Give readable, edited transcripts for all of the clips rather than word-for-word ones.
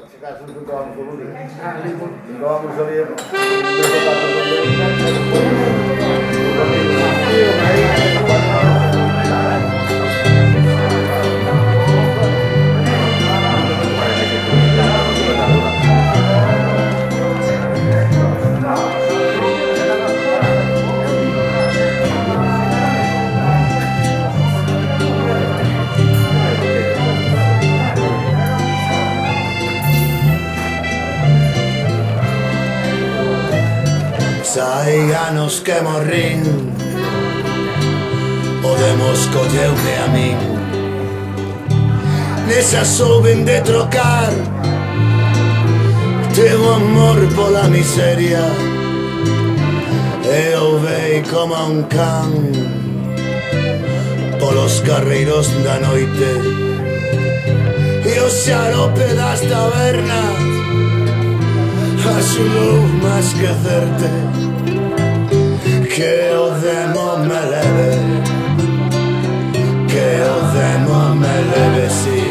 se caso non trovavamo solo lì. Non trovavamo solo lì. Hai anos que morrín, podemos colleume a min. Nesa souben de trocar teu amor pola miseria. Eu vei como a un can polos carreiros da noite, e o xarope das tabernas axudou a esquecerte. Que o demo me leve, que o demo me leve, sí.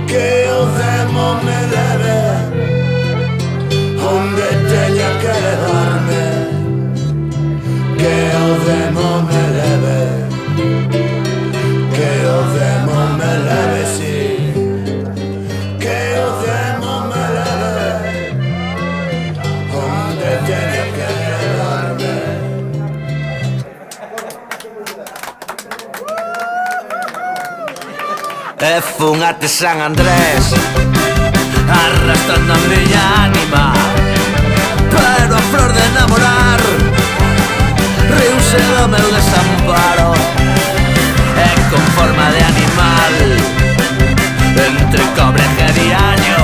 Que o demo me leve onde teña que levarme. Que o demo me leve, que o demo me leve, sí. Que o demo me leve onde teña que levarme. E fun até San Andrés arrastrando a miña ánima, pero a flor de enamorar riuse do meu desamparo. E con forma de animal, entre cobre e diaño,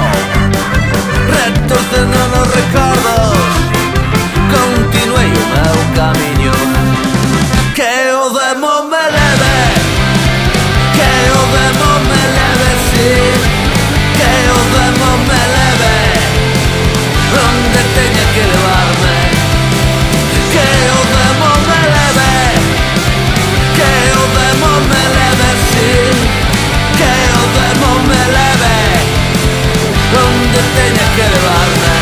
retorcendo nos recordos, continuei o meu camiño. Que o demo me leve, que o demo me leve, sí. Que o demo me leve onde teña que levarme. Que o demo me leve, que o demo me leve, sí. Que o demo me leve onde teña que levarme.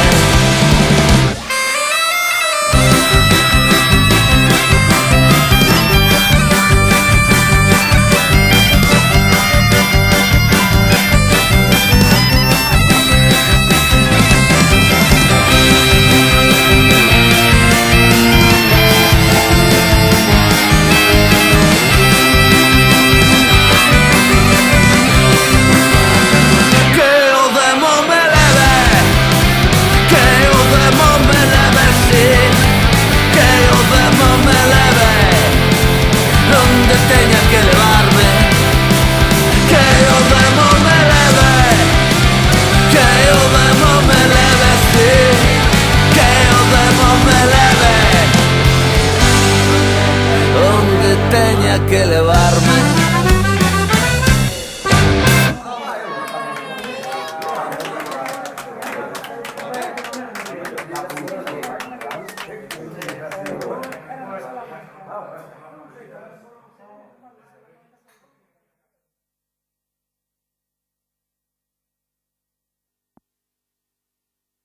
Teña que levarme, que o demo me leve, que o demo me leve, sí. Que o demo me leve onde teña que levarme.